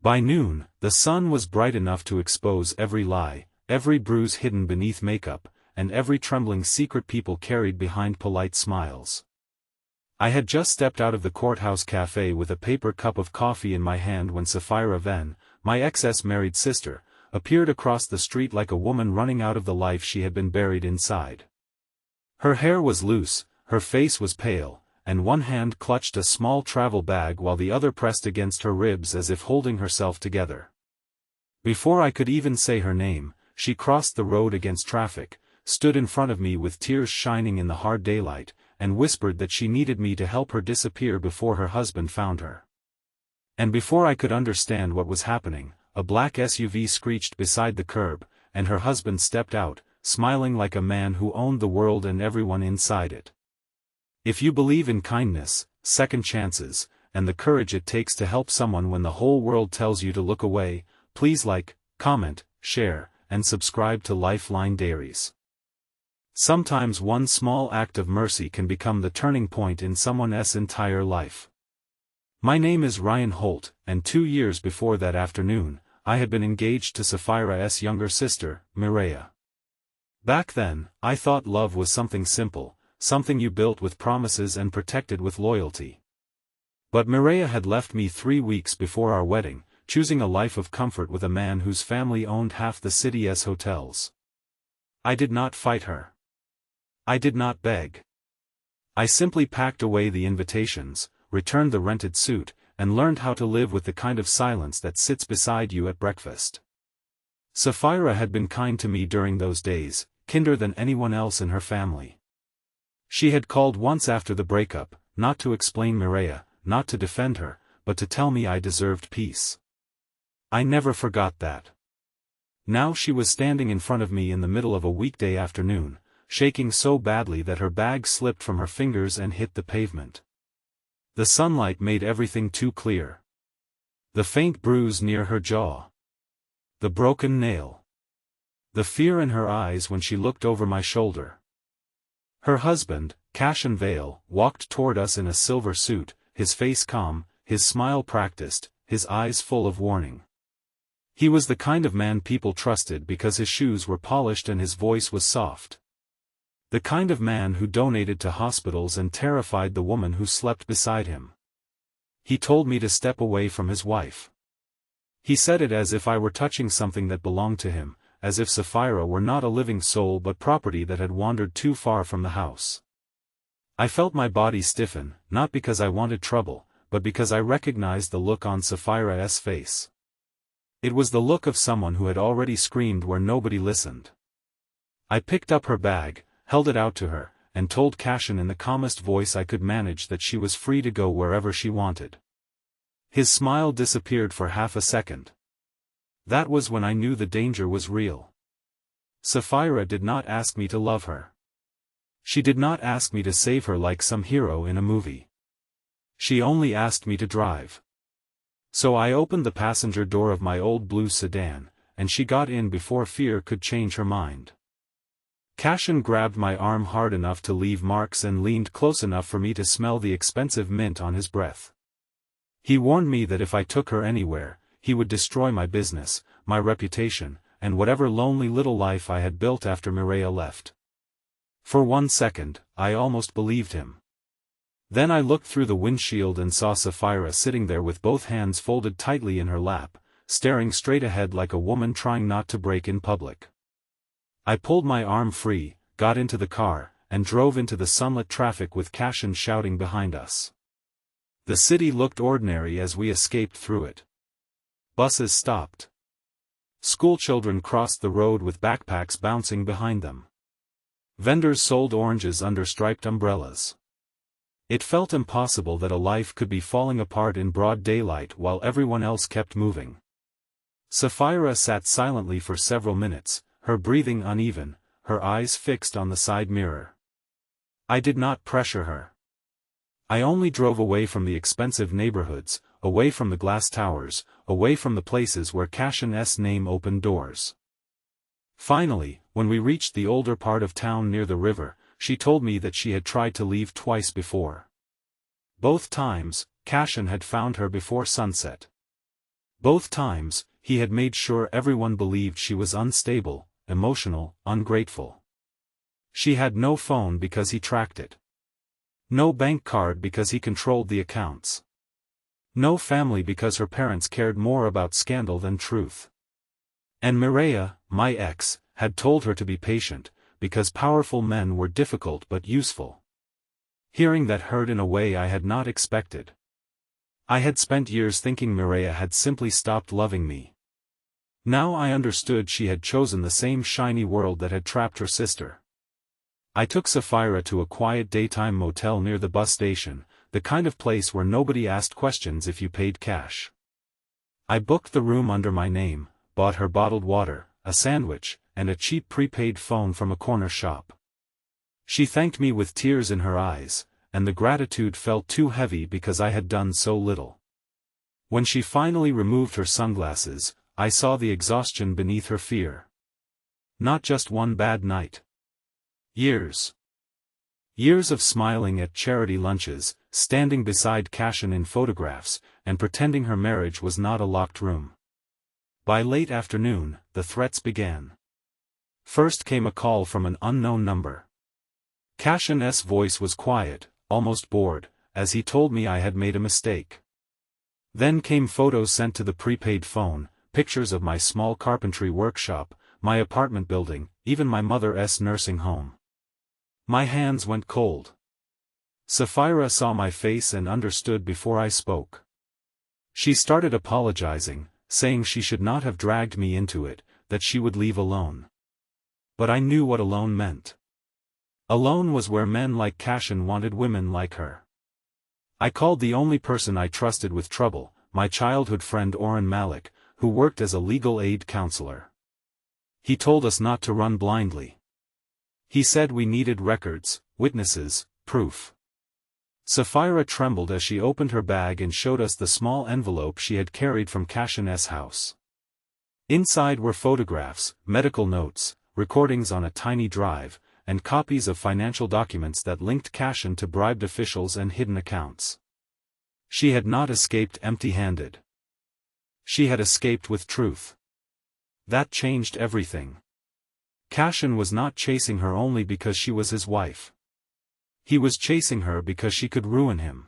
By noon, the sun was bright enough to expose every lie, every bruise hidden beneath makeup, and every trembling secret people carried behind polite smiles. I had just stepped out of the courthouse cafe with a paper cup of coffee in my hand when Sapphira Venn, my ex-married sister, appeared across the street like a woman running out of the life she had been buried inside. Her hair was loose, her face was pale, and one hand clutched a small travel bag while the other pressed against her ribs as if holding herself together. Before I could even say her name, she crossed the road against traffic, stood in front of me with tears shining in the hard daylight, and whispered that she needed me to help her disappear before her husband found her. And before I could understand what was happening, a black SUV screeched beside the curb, and her husband stepped out, smiling like a man who owned the world and everyone inside it. If you believe in kindness, second chances, and the courage it takes to help someone when the whole world tells you to look away, please like, comment, share, and subscribe to Lifeline Diaries. Sometimes one small act of mercy can become the turning point in someone's entire life. My name is Ryan Holt, and 2 years before that afternoon, I had been engaged to Sapphira's younger sister, Mireya. Back then, I thought love was something simple, something you built with promises and protected with loyalty. But Mireya had left me 3 weeks before our wedding, choosing a life of comfort with a man whose family owned half the city's hotels. I did not fight her. I did not beg. I simply packed away the invitations, returned the rented suit, and learned how to live with the kind of silence that sits beside you at breakfast. Sapphira had been kind to me during those days, kinder than anyone else in her family. She had called once after the breakup, not to explain Mireya, not to defend her, but to tell me I deserved peace. I never forgot that. Now she was standing in front of me in the middle of a weekday afternoon, shaking so badly that her bag slipped from her fingers and hit the pavement. The sunlight made everything too clear. The faint bruise near her jaw. The broken nail. The fear in her eyes when she looked over my shoulder. Her husband, Cashin Vale, walked toward us in a silver suit, his face calm, his smile practiced, his eyes full of warning. He was the kind of man people trusted because his shoes were polished and his voice was soft. The kind of man who donated to hospitals and terrified the woman who slept beside him. He told me to step away from his wife. He said it as if I were touching something that belonged to him, as if Sapphira were not a living soul but property that had wandered too far from the house. I felt my body stiffen, not because I wanted trouble, but because I recognized the look on Sapphira's face. It was the look of someone who had already screamed where nobody listened. I picked up her bag, held it out to her, and told Cashin in the calmest voice I could manage that she was free to go wherever she wanted. His smile disappeared for half a second. That was when I knew the danger was real. Sapphira did not ask me to love her. She did not ask me to save her like some hero in a movie. She only asked me to drive. So I opened the passenger door of my old blue sedan, and she got in before fear could change her mind. Cashin grabbed my arm hard enough to leave marks and leaned close enough for me to smell the expensive mint on his breath. He warned me that if I took her anywhere, he would destroy my business, my reputation, and whatever lonely little life I had built after Mireya left. For 1 second, I almost believed him. Then I looked through the windshield and saw Sapphira sitting there with both hands folded tightly in her lap, staring straight ahead like a woman trying not to break in public. I pulled my arm free, got into the car, and drove into the sunlit traffic with Cashin shouting behind us. The city looked ordinary as we escaped through it. Buses stopped. Schoolchildren crossed the road with backpacks bouncing behind them. Vendors sold oranges under striped umbrellas. It felt impossible that a life could be falling apart in broad daylight while everyone else kept moving. Sapphira sat silently for several minutes, her breathing uneven, her eyes fixed on the side mirror. I did not pressure her. I only drove away from the expensive neighborhoods, away from the glass towers, away from the places where Cashin's name opened doors. Finally, when we reached the older part of town near the river, she told me that she had tried to leave twice before. Both times, Cashin had found her before sunset. Both times, he had made sure everyone believed she was unstable, emotional, ungrateful. She had no phone because he tracked it. No bank card because he controlled the accounts. No family because her parents cared more about scandal than truth. And Mireya, my ex, had told her to be patient, because powerful men were difficult but useful. Hearing that hurt in a way I had not expected. I had spent years thinking Mireya had simply stopped loving me. Now I understood she had chosen the same shiny world that had trapped her sister. I took Sapphira to a quiet daytime motel near the bus station, the kind of place where nobody asked questions if you paid cash. I booked the room under my name, bought her bottled water, a sandwich, and a cheap prepaid phone from a corner shop. She thanked me with tears in her eyes, and the gratitude felt too heavy because I had done so little. When she finally removed her sunglasses, I saw the exhaustion beneath her fear. Not just one bad night. Years. Years of smiling at charity lunches, standing beside Cashin in photographs, and pretending her marriage was not a locked room. By late afternoon, the threats began. First came a call from an unknown number. Cashin's voice was quiet, almost bored, as he told me I had made a mistake. Then came photos sent to the prepaid phone, pictures of my small carpentry workshop, my apartment building, even my mother's nursing home. My hands went cold. Sapphira saw my face and understood before I spoke. She started apologizing, saying she should not have dragged me into it, that she would leave alone. But I knew what alone meant. Alone was where men like Cashin wanted women like her. I called the only person I trusted with trouble, my childhood friend Oren Malik, who worked as a legal aid counselor. He told us not to run blindly. He said we needed records, witnesses, proof. Sapphira trembled as she opened her bag and showed us the small envelope she had carried from Cashin's house. Inside were photographs, medical notes, recordings on a tiny drive, and copies of financial documents that linked Cashin to bribed officials and hidden accounts. She had not escaped empty-handed. She had escaped with truth. That changed everything. Cashin was not chasing her only because she was his wife. He was chasing her because she could ruin him.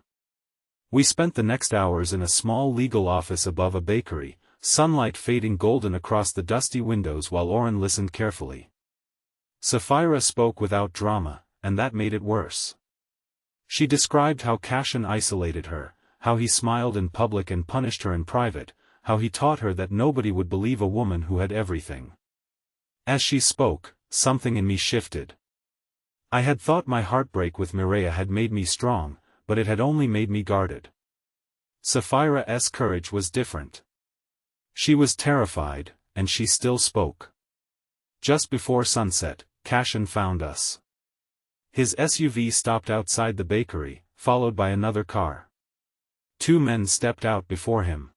We spent the next hours in a small legal office above a bakery, sunlight fading golden across the dusty windows while Oren listened carefully. Sapphira spoke without drama, and that made it worse. She described how Cashin isolated her, how he smiled in public and punished her in private, how he taught her that nobody would believe a woman who had everything. As she spoke, something in me shifted. I had thought my heartbreak with Mireya had made me strong, but it had only made me guarded. Sapphira's courage was different. She was terrified, and she still spoke. Just before sunset, Cashin found us. His SUV stopped outside the bakery, followed by another car. Two men stepped out before him.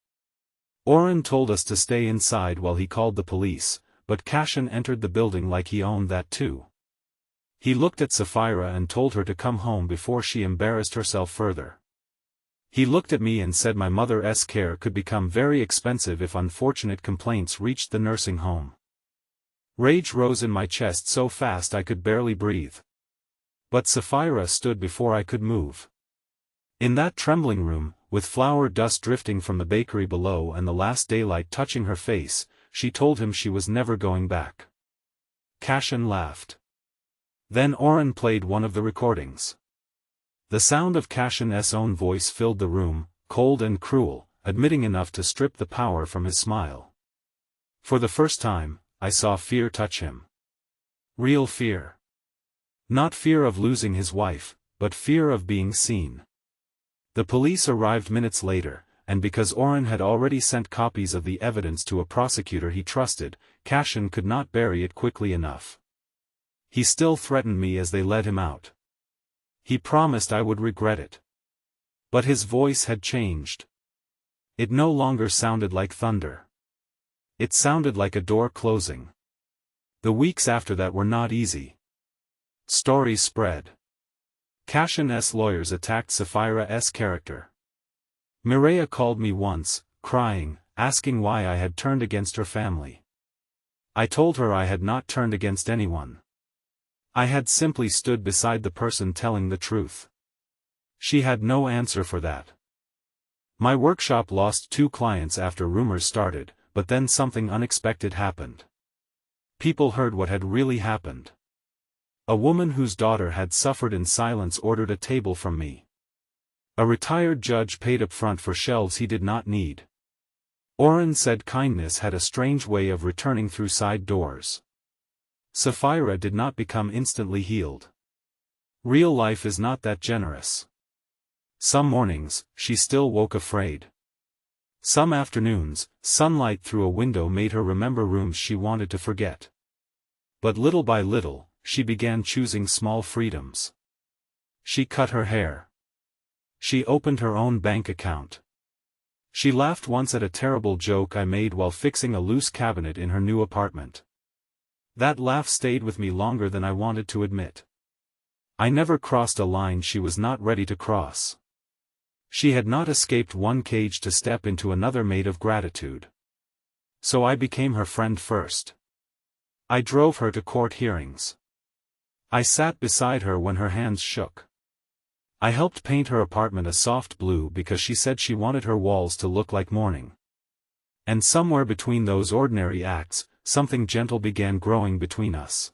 Oren told us to stay inside while he called the police, but Cashin entered the building like he owned that too. He looked at Sapphira and told her to come home before she embarrassed herself further. He looked at me and said my mother's care could become very expensive if unfortunate complaints reached the nursing home. Rage rose in my chest so fast I could barely breathe. But Sapphira stood before I could move. In that trembling room, with flour dust drifting from the bakery below and the last daylight touching her face, she told him she was never going back. Cashin laughed. Then Oren played one of the recordings. The sound of Cashin's own voice filled the room, cold and cruel, admitting enough to strip the power from his smile. For the first time, I saw fear touch him. Real fear. Not fear of losing his wife, but fear of being seen. The police arrived minutes later, and because Oren had already sent copies of the evidence to a prosecutor he trusted, Cashin could not bury it quickly enough. He still threatened me as they led him out. He promised I would regret it. But his voice had changed. It no longer sounded like thunder. It sounded like a door closing. The weeks after that were not easy. Stories spread. Cashin's lawyers attacked Sapphira's character. Mireya called me once, crying, asking why I had turned against her family. I told her I had not turned against anyone. I had simply stood beside the person telling the truth. She had no answer for that. My workshop lost 2 clients after rumors started, but then something unexpected happened. People heard what had really happened. A woman whose daughter had suffered in silence ordered a table from me. A retired judge paid up front for shelves he did not need. Oren said kindness had a strange way of returning through side doors. Sapphira did not become instantly healed. Real life is not that generous. Some mornings, she still woke afraid. Some afternoons, sunlight through a window made her remember rooms she wanted to forget. But little by little, she began choosing small freedoms. She cut her hair. She opened her own bank account. She laughed once at a terrible joke I made while fixing a loose cabinet in her new apartment. That laugh stayed with me longer than I wanted to admit. I never crossed a line she was not ready to cross. She had not escaped one cage to step into another made of gratitude. So I became her friend first. I drove her to court hearings. I sat beside her when her hands shook. I helped paint her apartment a soft blue because she said she wanted her walls to look like morning. And somewhere between those ordinary acts, something gentle began growing between us.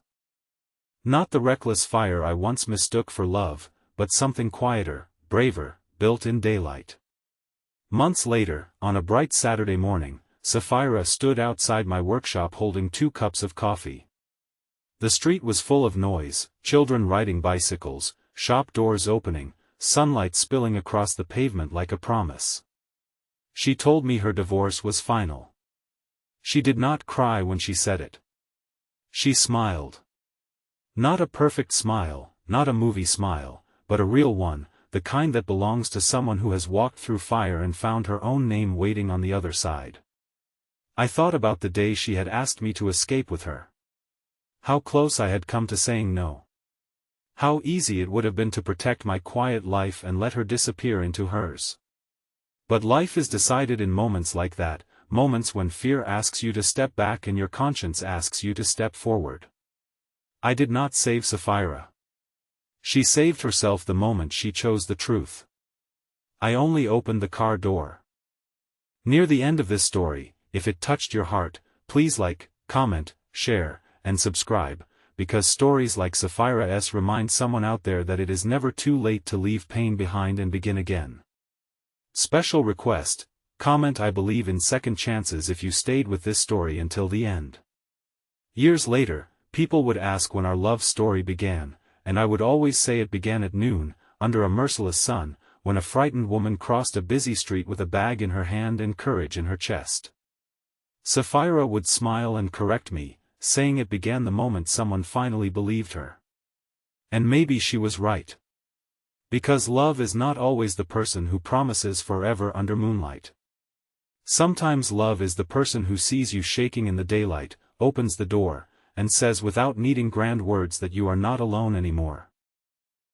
Not the reckless fire I once mistook for love, but something quieter, braver, built in daylight. Months later, on a bright Saturday morning, Sapphira stood outside my workshop holding 2 cups of coffee. The street was full of noise, children riding bicycles, shop doors opening, sunlight spilling across the pavement like a promise. She told me her divorce was final. She did not cry when she said it. She smiled. Not a perfect smile, not a movie smile, but a real one, the kind that belongs to someone who has walked through fire and found her own name waiting on the other side. I thought about the day she had asked me to escape with her. How close I had come to saying no. How easy it would have been to protect my quiet life and let her disappear into hers. But life is decided in moments like that, moments when fear asks you to step back and your conscience asks you to step forward. I did not save Sapphira. She saved herself the moment she chose the truth. I only opened the car door. Near the end of this story, if it touched your heart, please like, comment, share, and subscribe, because stories like Sapphira's remind someone out there that it is never too late to leave pain behind and begin again. Special request, comment I believe in second chances if you stayed with this story until the end. Years later, people would ask when our love story began, and I would always say it began at noon, under a merciless sun, when a frightened woman crossed a busy street with a bag in her hand and courage in her chest. Sapphira would smile and correct me, saying it began the moment someone finally believed her. And maybe she was right. Because love is not always the person who promises forever under moonlight. Sometimes love is the person who sees you shaking in the daylight, opens the door, and says without needing grand words that you are not alone anymore.